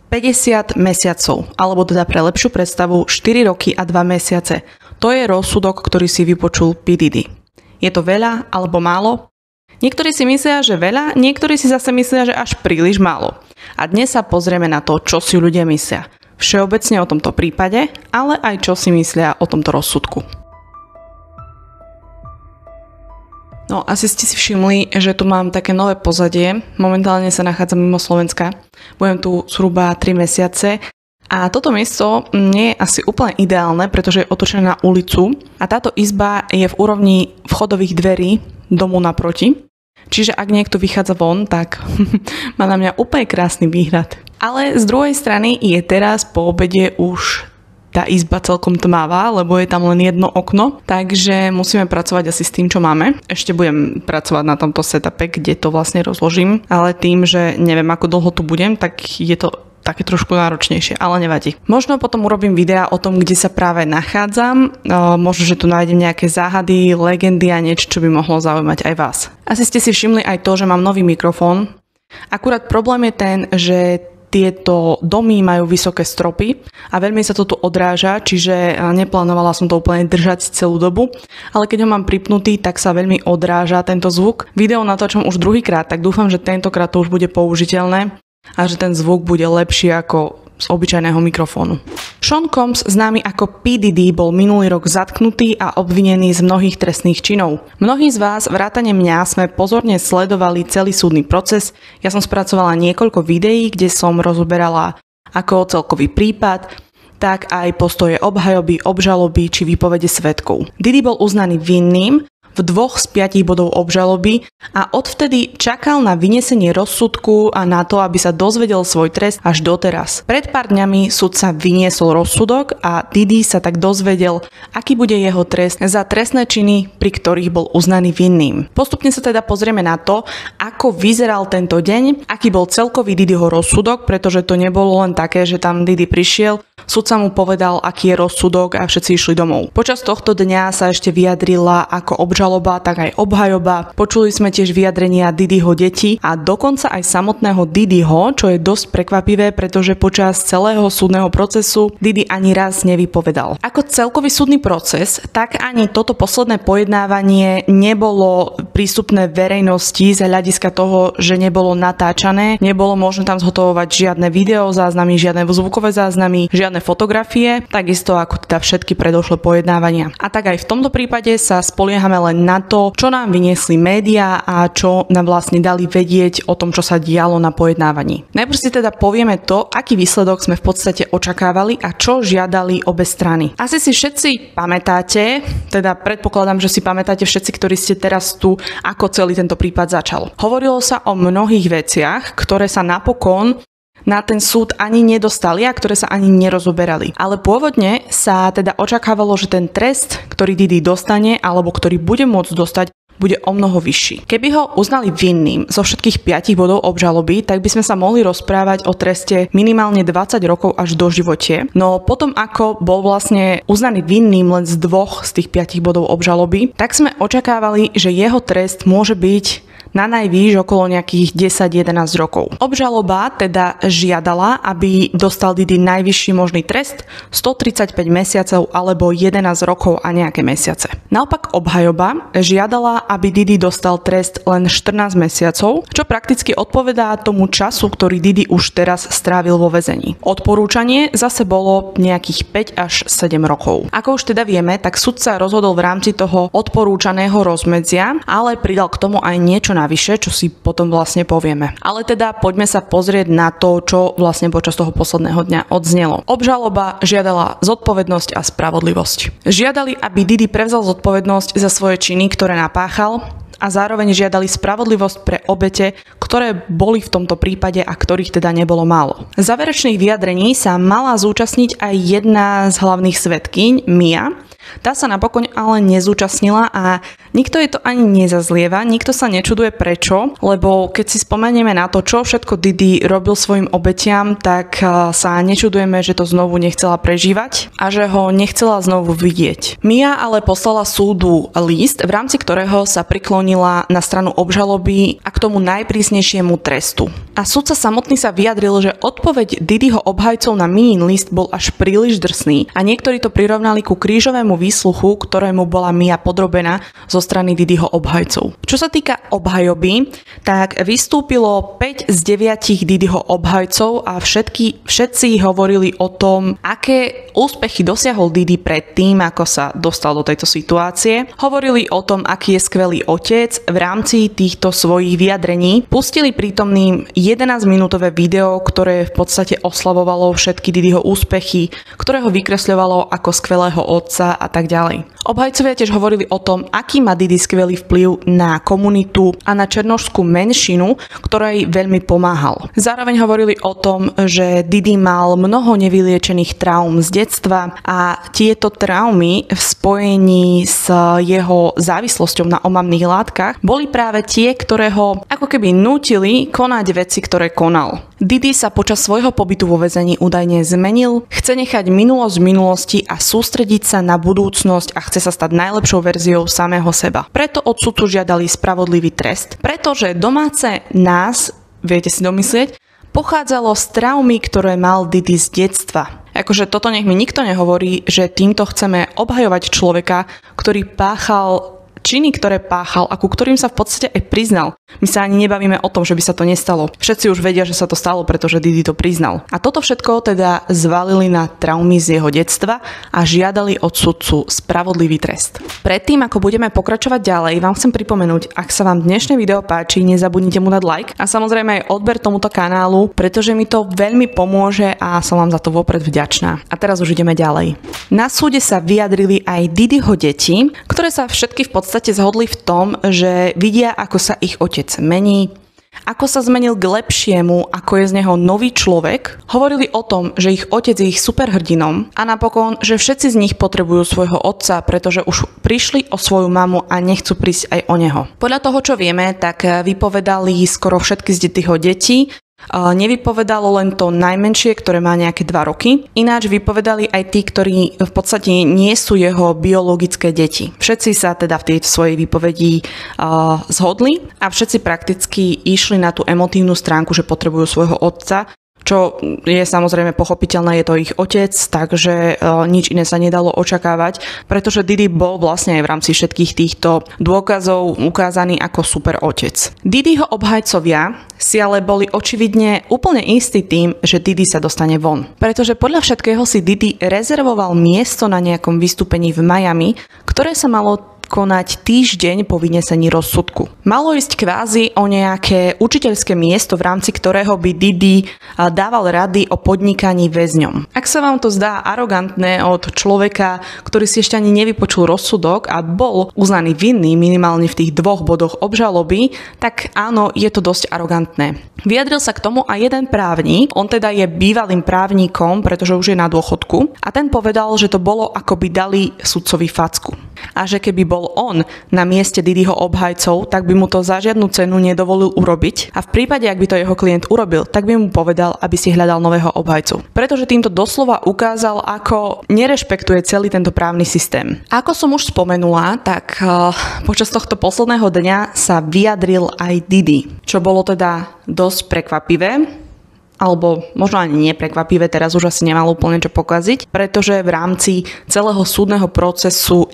50 mesiacov, alebo teda pre lepšiu predstavu 4 roky a 2 mesiace. To je rozsudok, ktorý si vypočul P. Diddy. Je to veľa alebo málo? Niektorí si myslia, že veľa, niektorí si zase myslia, že až príliš málo. A dnes sa pozrieme na to, čo si ľudia myslia. Všeobecne o tomto prípade, ale aj čo si myslia o tomto rozsudku. No, asi ste si všimli, že tu mám také nové pozadie. Momentálne sa nachádzam mimo Slovenska. Budem tu zhruba 3 mesiace. A toto miesto nie je asi úplne ideálne, pretože je otočené na ulicu. A táto izba je v úrovni vchodových dverí domu naproti. Čiže ak niekto vychádza von, tak má na mňa úplne krásny výhľad. Ale z druhej strany je teraz po obede už tá izba celkom tmavá, lebo je tam len jedno okno, takže musíme pracovať asi s tým, čo máme. Ešte budem pracovať na tomto setupe, kde to vlastne rozložím, ale tým, že neviem, ako dlho tu budem, tak je to také trošku náročnejšie, ale nevadí. Možno potom urobím videa o tom, kde sa práve nachádzam. Možno, že tu nájdem nejaké záhady, legendy a niečo, čo by mohlo zaujímať aj vás. Asi ste si všimli aj to, že mám nový mikrofón. Akurát problém je ten, že tieto domy majú vysoké stropy a veľmi sa to tu odráža, čiže neplánovala som to úplne držať celú dobu, ale keď ho mám pripnutý, tak sa veľmi odráža tento zvuk. Video natáčam už druhýkrát, tak dúfam, že tentokrát to už bude použiteľné a že ten zvuk bude lepší ako z obyčajného mikrofónu. Sean Combs, známy ako P. Diddy, bol minulý rok zatknutý a obvinený z mnohých trestných činov. Mnohí z vás, vrátane mňa, sme pozorne sledovali celý súdny proces. Ja som spracovala niekoľko videí, kde som rozoberala ako celkový prípad, tak aj postoje obhajoby, obžaloby či výpovede svedkov. Diddy bol uznaný vinným v 2 z 5 bodov obžaloby a odvtedy čakal na vynesenie rozsudku a na to, aby sa dozvedel svoj trest až doteraz. Pred pár dňami sudca vyniesol rozsudok a Diddy sa tak dozvedel, aký bude jeho trest za trestné činy, pri ktorých bol uznaný vinným. Postupne sa teda pozrieme na to, ako vyzeral tento deň, aký bol celkový Diddyho rozsudok, pretože to nebolo len také, že tam Diddy prišiel, sudca mu povedal, aký je rozsudok a všetci išli domov. Počas tohto dňa sa ešte vyjadrila ako obžaloba, tak aj obhajoba. Počuli sme tiež vyjadrenia Diddyho detí a dokonca aj samotného Diddyho, čo je dosť prekvapivé, pretože počas celého súdneho procesu Diddy ani raz nevypovedal. Ako celkový súdny proces, tak ani toto posledné pojednávanie nebolo prístupné verejnosti z hľadiska toho, že nebolo natáčané, nebolo možné tam zhotovovať žiadne videozáznamy, žiadne zvukové záznamy, žiadne fotografie, takisto ako teda všetky predošlé pojednávania. A tak aj v tomto prípade sa spoliehame len na to, čo nám vyniesli médiá a čo nám vlastne dali vedieť o tom, čo sa dialo na pojednávaní. Najprv si teda povieme to, aký výsledok sme v podstate očakávali a čo žiadali obe strany. Asi si všetci pamätáte, teda predpokladám, že si pamätáte všetci, ktorí ste teraz tu, ako celý tento prípad začal. Hovorilo sa o mnohých veciach, ktoré sa napokon na ten súd ani nedostali a ktoré sa ani nerozoberali. Ale pôvodne sa teda očakávalo, že ten trest, ktorý Diddy dostane alebo ktorý bude môcť dostať, bude o mnoho vyšší. Keby ho uznali vinným zo všetkých 5 bodov obžaloby, tak by sme sa mohli rozprávať o treste minimálne 20 rokov až do živote. No potom, ako bol vlastne uznaný vinným len z 2 z tých 5 bodov obžaloby, tak sme očakávali, že jeho trest môže byť na najvýš okolo nejakých 10-11 rokov. Obžaloba teda žiadala, aby dostal Diddy najvyšší možný trest 135 mesiacov alebo 11 rokov a nejaké mesiace. Naopak obhajoba žiadala, aby Diddy dostal trest len 14 mesiacov, čo prakticky odpovedá tomu času, ktorý Diddy už teraz strávil vo väzení. Odporúčanie zase bolo nejakých 5 až 7 rokov. Ako už teda vieme, tak sudca rozhodol v rámci toho odporúčaného rozmedzia, ale pridal k tomu aj niečo navyše, čo si potom vlastne povieme. Ale teda poďme sa pozrieť na to, čo vlastne počas toho posledného dňa odznelo. Obžaloba žiadala zodpovednosť a spravodlivosť. Žiadali, aby Diddy prevzal zodpovednosť za svoje činy, ktoré napáchal, a zároveň žiadali spravodlivosť pre obete, ktoré boli v tomto prípade a ktorých teda nebolo málo. Záverečných vyjadrení sa mala zúčastniť aj jedna z hlavných svedkyň, Mia, Tá sa napokon ale nezúčastnila a nikto jej to ani nezazlieva, nikto sa nečuduje prečo, lebo keď si spomenieme na to, čo všetko Diddy robil svojim obetiam, tak sa nečudujeme, že to znovu nechcela prežívať a že ho nechcela znovu vidieť. Mia ale poslala súdu list, v rámci ktorého sa priklonila na stranu obžaloby a k tomu najprísnejšiemu trestu. A sudca samotný sa vyjadril, že odpoveď Diddyho obhajcov na Miin list bol až príliš drsný a niektorí to prirovnali ku krížovému výsluchu, ktorému bola Mia podrobená zo strany Diddyho obhajcov. Čo sa týka obhajoby, tak vystúpilo 5 z 9 Diddyho obhajcov a všetci hovorili o tom, aké úspechy dosiahol Diddy pred tým, ako sa dostal do tejto situácie. Hovorili o tom, aký je skvelý otec. V rámci týchto svojich vyjadrení pustili prítomným 11-minútové video, ktoré v podstate oslavovalo všetky Diddyho úspechy, ktoré ho vykresľovalo ako skvelého otca a tak ďalej. Obhajcovia tiež hovorili o tom, aký má Diddy skvelý vplyv na komunitu a na černošskú menšinu, ktorej veľmi pomáhal. Zároveň hovorili o tom, že Diddy mal mnoho nevyliečených traum z detstva a tieto traumy v spojení s jeho závislosťou na omamných látkach boli práve tie, ktoré ho ako keby nútili konať veci, ktoré konal. Diddy sa počas svojho pobytu vo väzení údajne zmenil, chce nechať minulosť v minulosti a sústrediť sa na budúcnosť a chce sa stať najlepšou verziou samého seba. Preto od sudcu žiadali spravodlivý trest, pretože domáce nás, viete si domyslieť, pochádzalo z traumy, ktoré mal Diddy z detstva. Akože toto nech mi nikto nehovorí, že týmto chceme obhajovať človeka, ktorý páchal činy, ktoré páchal a ku ktorým sa v podstate aj priznal. My sa ani nebavíme o tom, že by sa to nestalo. Všetci už vedia, že sa to stalo, pretože Diddy to priznal. A toto všetko teda zvalili na traumy z jeho detstva a žiadali od sudcu spravodlivý trest. Predtým, ako budeme pokračovať ďalej, vám chcem pripomenúť, ak sa vám dnešné video páči, nezabudnite mu dať like a samozrejme aj odber tomuto kanálu, pretože mi to veľmi pomôže a som vám za to vopred vďačná. A teraz už ideme ďalej. Na súde sa vyjadrili aj Diddyho deti, ktoré sa všetky v podstate zhodli v tom, že vidia, ako sa ich otec mení, ako sa zmenil k lepšiemu, ako je z neho nový človek. Hovorili o tom, že ich otec je ich superhrdinom a napokon, že všetci z nich potrebujú svojho otca, pretože už prišli o svoju mamu a nechcú prísť aj o neho. Podľa toho, čo vieme, tak vypovedali skoro všetky z Diddyho detí. Nevypovedalo len to najmenšie, ktoré má nejaké 2 roky. Ináč vypovedali aj tí, ktorí v podstate nie sú jeho biologické deti. Všetci sa teda v tej svojej výpovedi zhodli a všetci prakticky išli na tú emotívnu stránku, že potrebujú svojho otca, čo je samozrejme pochopiteľné, je to ich otec, takže nič iné sa nedalo očakávať, pretože Diddy bol vlastne aj v rámci všetkých týchto dôkazov ukázaný ako super otec. Diddyho obhajcovia si ale boli očividne úplne istí tým, že Diddy sa dostane von. Pretože podľa všetkého si Diddy rezervoval miesto na nejakom vystúpení v Miami, ktoré sa malo konať týždeň po vynesení rozsudku. Malo ísť kvázi o nejaké učiteľské miesto, v rámci ktorého by Diddy dával rady o podnikaní väzňom. Ak sa vám to zdá arogantné od človeka, ktorý si ešte ani nevypočul rozsudok a bol uznaný vinný minimálne v tých 2 bodoch obžaloby, tak áno, je to dosť arogantné. Vyjadril sa k tomu aj jeden právnik, on teda je bývalým právnikom, pretože už je na dôchodku, a ten povedal, že to bolo, ako by dali sudcovi facku. A že keby bol on na mieste Diddyho obhajcov, tak by mu to za žiadnu cenu nedovolil urobiť a v prípade, ak by to jeho klient urobil, tak by mu povedal, aby si hľadal nového obhajcu. Pretože týmto doslova ukázal, ako nerešpektuje celý tento právny systém. Ako som už spomenula, tak počas tohto posledného dňa sa vyjadril aj Diddy, čo bolo teda dosť prekvapivé. Alebo možno ani neprekvapivé, teraz už asi nemal úplne čo pokaziť, pretože v rámci celého súdneho procesu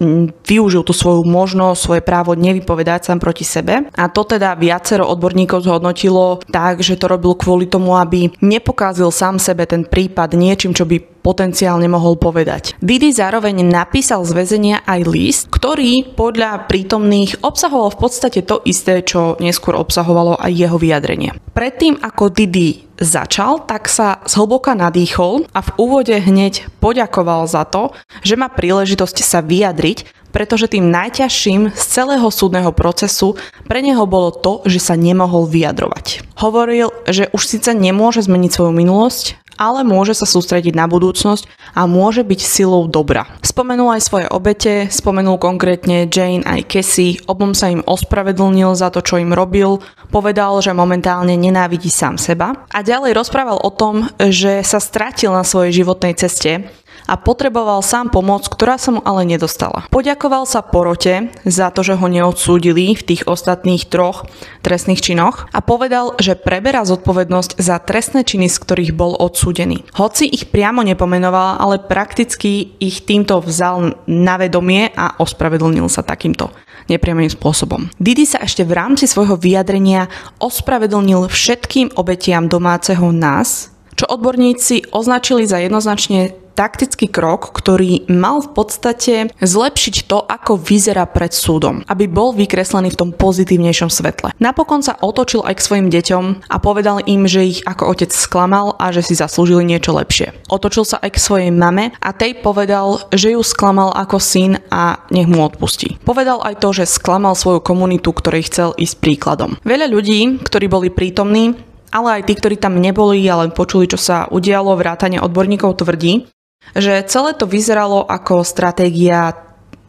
využil tú svoju možnosť, svoje právo nevypovedať sám proti sebe. A to teda viacero odborníkov zhodnotilo tak, že to robil kvôli tomu, aby nepokázil sám sebe ten prípad niečím, čo by potenciálne mohol povedať. Diddy zároveň napísal z väzenia aj list, ktorý podľa prítomných obsahoval v podstate to isté, čo neskôr obsahovalo aj jeho vyjadrenie. Predtým, ako Diddy začal, tak sa zhlboka nadýchol a v úvode hneď poďakoval za to, že má príležitosť sa vyjadriť, pretože tým najťažším z celého súdneho procesu pre neho bolo to, že sa nemohol vyjadrovať. Hovoril, že už síce nemôže zmeniť svoju minulosť, ale môže sa sústrediť na budúcnosť a môže byť silou dobra. Spomenul aj svoje obete, spomenul konkrétne Jane aj Cassie, obom sa im ospravedlnil za to, čo im robil, povedal, že momentálne nenávidí sám seba a ďalej rozprával o tom, že sa stratil na svojej životnej ceste a potreboval sám pomoc, ktorá sa mu ale nedostala. Poďakoval sa porote za to, že ho neodsúdili v tých ostatných 3 trestných činoch a povedal, že preberá zodpovednosť za trestné činy, z ktorých bol odsúdený. Hoci ich priamo nepomenoval, ale prakticky ich týmto vzal na vedomie a ospravedlnil sa takýmto nepriamým spôsobom. Diddy sa ešte v rámci svojho vyjadrenia ospravedlnil všetkým obetiam domáceho nás, čo odborníci označili za jednoznačne taktický krok, ktorý mal v podstate zlepšiť to, ako vyzerá pred súdom, aby bol vykreslený v tom pozitívnejšom svetle. Napokon sa otočil aj k svojim deťom a povedal im, že ich ako otec sklamal a že si zaslúžili niečo lepšie. Otočil sa aj k svojej mame a tej povedal, že ju sklamal ako syn a nech mu odpustí. Povedal aj to, že sklamal svoju komunitu, ktorej chcel ísť príkladom. Veľa ľudí, ktorí boli prítomní, ale aj tí, ktorí tam neboli, ale počuli, čo sa udialo, vrátane odborníkov tvrdí, že celé to vyzeralo ako stratégia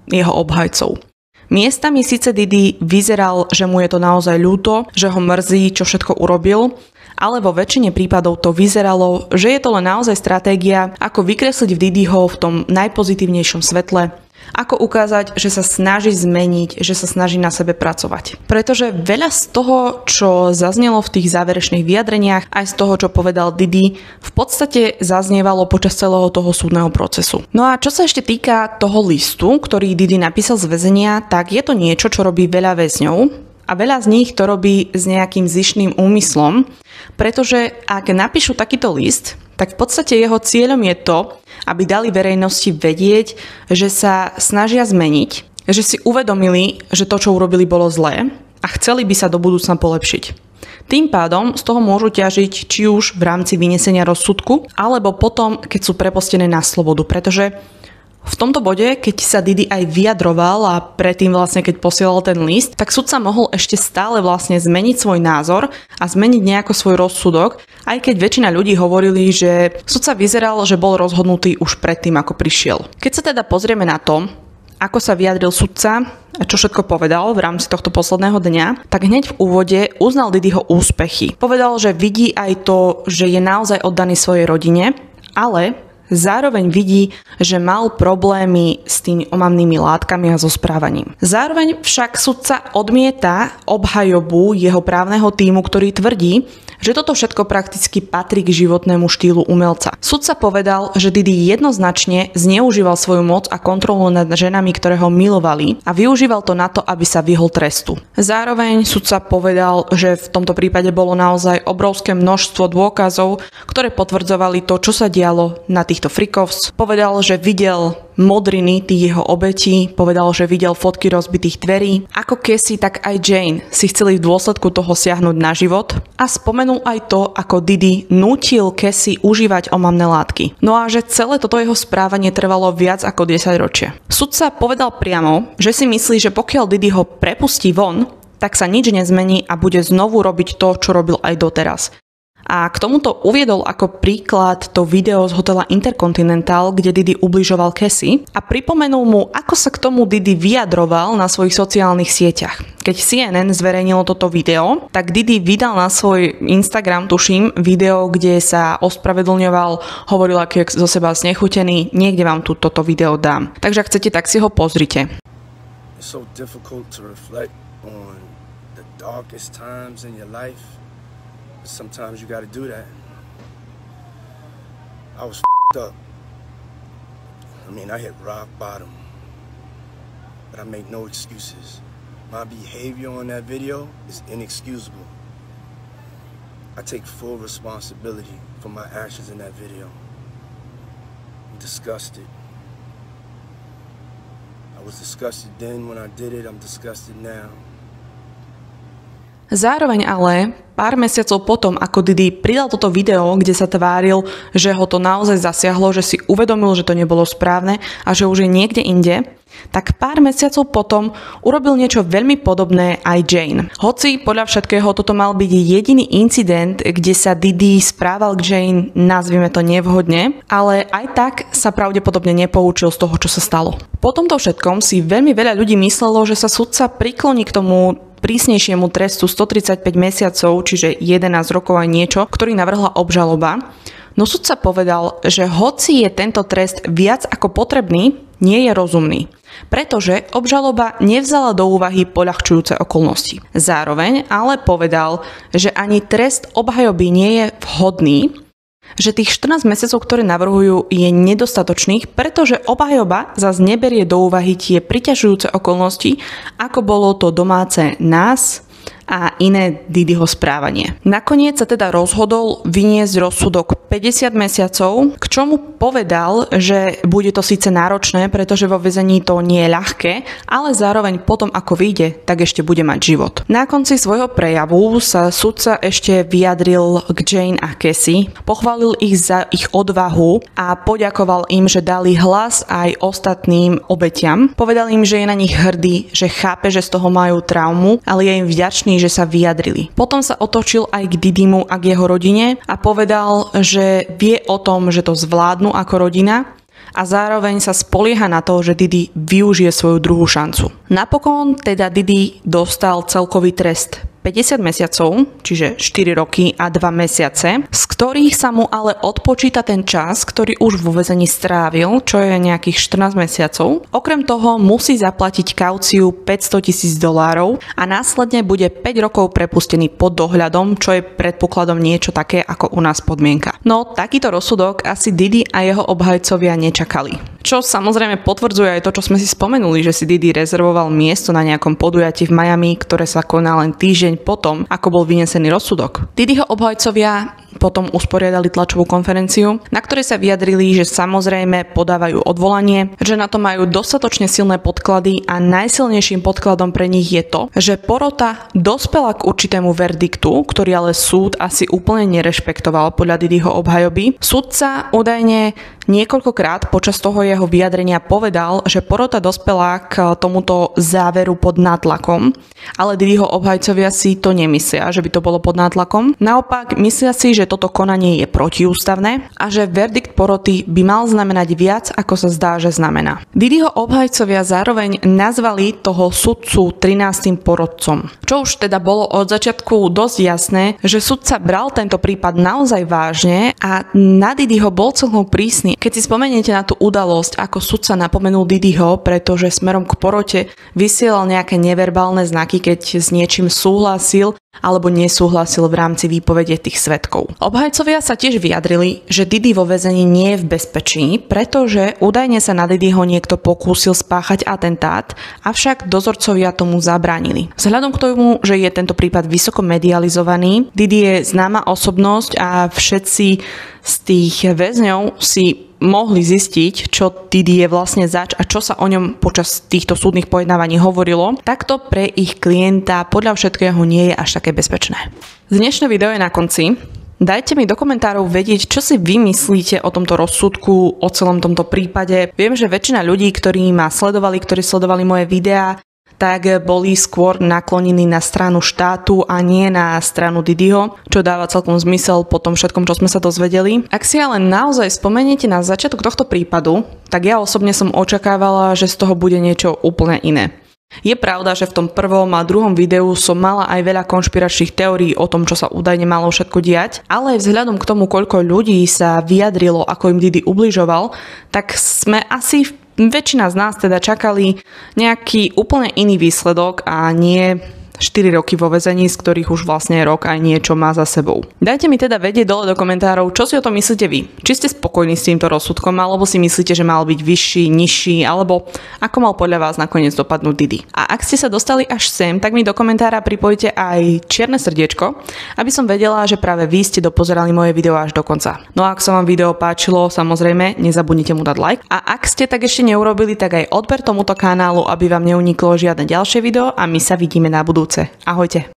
jeho obhajcov. Miestami síce Diddy vyzeral, že mu je to naozaj ľúto, že ho mrzí, čo všetko urobil, ale vo väčšine prípadov to vyzeralo, že je to len naozaj stratégia, ako vykresliť v Diddyho v tom najpozitívnejšom svetle, ako ukázať, že sa snaží zmeniť, že sa snaží na sebe pracovať. Pretože veľa z toho, čo zaznelo v tých záverečných vyjadreniach, aj z toho, čo povedal Diddy, v podstate zaznievalo počas celého toho súdneho procesu. No a čo sa ešte týka toho listu, ktorý Diddy napísal z väzenia, tak je to niečo, čo robí veľa väzňov a veľa z nich to robí s nejakým zištným úmyslom, pretože ak napíšu takýto list, tak v podstate jeho cieľom je to, aby dali verejnosti vedieť, že sa snažia zmeniť, že si uvedomili, že to, čo urobili, bolo zlé a chceli by sa do budúcna polepšiť. Tým pádom z toho môžu ťažiť či už v rámci vynesenia rozsudku, alebo potom, keď sú prepustené na slobodu, pretože v tomto bode, keď sa Diddy aj vyjadroval a predtým vlastne, keď posielal ten list, tak sudca mohol ešte stále vlastne zmeniť svoj názor a zmeniť nejako svoj rozsudok, aj keď väčšina ľudí hovorili, že sudca vyzeral, že bol rozhodnutý už predtým, ako prišiel. Keď sa teda pozrieme na to, ako sa vyjadril sudca a čo všetko povedal v rámci tohto posledného dňa, tak hneď v úvode uznal Diddyho úspechy. Povedal, že vidí aj to, že je naozaj oddaný svojej rodine, ale zároveň vidí, že mal problémy s tými omamnými látkami a so správaním. Zároveň však sudca odmieta obhajobu jeho právneho tímu, ktorý tvrdí, že toto všetko prakticky patrí k životnému štýlu umelca. Sudca povedal, že Diddy jednoznačne zneužíval svoju moc a kontrolu nad ženami, ktoré ho milovali a využíval to na to, aby sa vyhol trestu. Zároveň sudca povedal, že v tomto prípade bolo naozaj obrovské množstvo dôkazov, ktoré potvrdzovali to, čo sa dialo na týchto freakovs. Povedal, že videl modriny tých jeho obetí, povedal, že videl fotky rozbitých dverí. Ako Cassie, tak aj Jane si chceli v dôsledku toho siahnuť na život a spomenul aj to, ako Diddy nútil Cassie užívať omamné látky. No a že celé toto jeho správanie trvalo viac ako 10 ročia. Sudca povedal priamo, že si myslí, že pokiaľ Diddy ho prepustí von, tak sa nič nezmení a bude znovu robiť to, čo robil aj doteraz. A k tomuto uviedol ako príklad to video z hotela Intercontinental, kde Diddy ubližoval Cassie a pripomenul mu, ako sa k tomu Diddy vyjadroval na svojich sociálnych sieťach. Keď CNN zverejnilo toto video, tak Diddy vydal na svoj Instagram, tuším, video, kde sa ospravedlňoval, hovoril, aký je zo seba znechutený. Niekde vám tu toto video dám. Takže ak chcete, tak si ho pozrite. It's so difficult to reflect on the darkest times in your life. Sometimes you gotta do that. I was f***ed up. I mean, I hit rock bottom. But I make no excuses. My behavior on that video is inexcusable. I take full responsibility for my actions in that video. I'm disgusted. I was disgusted then when I did it. I'm disgusted now. Zároveň ale pár mesiacov potom, ako Diddy pridal toto video, kde sa tváril, že ho to naozaj zasiahlo, že si uvedomil, že to nebolo správne a že už je niekde inde, tak pár mesiacov potom urobil niečo veľmi podobné aj Jane. Hoci podľa všetkého toto mal byť jediný incident, kde sa Diddy správal k Jane, nazvime to nevhodne, ale aj tak sa pravdepodobne nepoučil z toho, čo sa stalo. Po tomto všetkom si veľmi veľa ľudí myslelo, že sa sudca prikloní k tomu prísnejšiemu trestu 135 mesiacov, čiže 11 rokov aj niečo, ktorý navrhla obžaloba. No sudca povedal, že hoci je tento trest viac ako potrebný, nie je rozumný, pretože obžaloba nevzala do úvahy poľahčujúce okolnosti. Zároveň ale povedal, že ani trest obhajoby nie je vhodný, že tých 14 mesiacov, ktoré navrhujú, je nedostatočných, pretože obhajoba zase neberie do úvahy tie priťažujúce okolnosti, ako bolo to domáce nás a iné Diddyho správanie. Nakoniec sa teda rozhodol vyniesť rozsudok 50 mesiacov, k čomu povedal, že bude to síce náročné, pretože vo väzení to nie je ľahké, ale zároveň potom, ako vyjde, tak ešte bude mať život. Na konci svojho prejavu sa sudca ešte vyjadril k Jane a Cassie, pochválil ich za ich odvahu a poďakoval im, že dali hlas aj ostatným obetiam. Povedal im, že je na nich hrdý, že chápe, že z toho majú traumu, ale je im vďačný, že sa vyjadrili. Potom sa otočil aj k Diddymu a k jeho rodine a povedal, že vie o tom, že to zvládnu ako rodina a zároveň sa spolieha na to, že Diddy využije svoju druhú šancu. Napokon teda Diddy dostal celkový trest 50 mesiacov, čiže 4 roky a 2 mesiace, z ktorých sa mu ale odpočíta ten čas, ktorý už vo väzení strávil, čo je nejakých 14 mesiacov. Okrem toho musí zaplatiť kauciu $500,000 a následne bude 5 rokov prepustený pod dohľadom, čo je predpokladom niečo také ako u nás podmienka. No takýto rozsudok asi Diddy a jeho obhajcovia nečakali. Čo samozrejme potvrdzuje aj to, čo sme si spomenuli, že si Diddy rezervoval miesto na nejakom podujatí v Miami, ktoré sa koná len týždeň potom, ako bol vynesený rozsudok. Diddyho obhajcovia potom usporiadali tlačovú konferenciu, na ktorej sa vyjadrili, že samozrejme podávajú odvolanie, že na to majú dostatočne silné podklady a najsilnejším podkladom pre nich je to, že porota dospela k určitému verdiktu, ktorý ale súd asi úplne nerešpektoval podľa Diddyho obhajoby. Sudca údajne niekoľkokrát počas toho jeho vyjadrenia povedal, že porota dospela k tomuto záveru pod nátlakom, ale Diddyho obhajcovia si to nemyslia, že by to bolo pod nátlakom. Naopak myslia si, že toto konanie je protiústavné a že verdikt poroty by mal znamenať viac, ako sa zdá, že znamená. Diddyho obhajcovia zároveň nazvali toho sudcu 13. porotcom. Čo už teda bolo od začiatku dosť jasné, že sudca bral tento prípad naozaj vážne a na Diddyho bol celkom prísny. Keď si spomeniete na tú udalosť, ako sudca napomenul Diddyho, pretože smerom k porote vysielal nejaké neverbálne znaky, keď s niečím súhlasil alebo nesúhlasil v rámci výpovede tých svedkov. Obhajcovia sa tiež vyjadrili, že Diddy vo väzení nie je v bezpečí, pretože údajne sa na Diddyho niekto pokúsil spáchať atentát, avšak dozorcovia tomu zabránili. Vzhľadom k tomu, že je tento prípad vysoko medializovaný, Diddy je známa osobnosť a všetci z tých väzňov si mohli zistiť, čo Diddy je vlastne zač a čo sa o ňom počas týchto súdnych pojednávaní hovorilo, tak to pre ich klienta podľa všetkého nie je až také bezpečné. Dnešné video je na konci. Dajte mi do komentárov vedieť, čo si vy myslíte o tomto rozsudku, o celom tomto prípade. Viem, že väčšina ľudí, ktorí ma sledovali, ktorí sledovali moje videá, tak boli skôr naklonení na stranu štátu a nie na stranu Diddyho, čo dáva celkom zmysel po tom všetkom, čo sme sa dozvedeli. Ak si ale naozaj spomeniete na začiatok tohto prípadu, tak ja osobne som očakávala, že z toho bude niečo úplne iné. Je pravda, že v tom prvom a druhom videu som mala aj veľa konšpiračných teórií o tom, čo sa údajne malo všetko diať, ale vzhľadom k tomu, koľko ľudí sa vyjadrilo, ako im Diddy ubližoval, tak sme asi väčšina z nás teda čakali nejaký úplne iný výsledok a nie 4 roky vo väzení, z ktorých už vlastne rok aj niečo má za sebou. Dajte mi teda vedieť dole do komentárov, čo si o tom myslíte vy. Či ste spokojní s týmto rozsudkom, alebo si myslíte, že mal byť vyšší, nižší, alebo ako mal podľa vás nakoniec dopadnúť Diddy. A ak ste sa dostali až sem, tak mi do komentára pripojte aj čierne srdiečko, aby som vedela, že práve vy ste dopozerali moje video až do konca. No a ak sa vám video páčilo, samozrejme, nezabudnite mu dať like. A ak ste tak ešte neurobili, tak aj odber tomuto kanálu, aby vám neuniklo žiadne ďalšie video a my sa vidíme na budúce. Ahojte.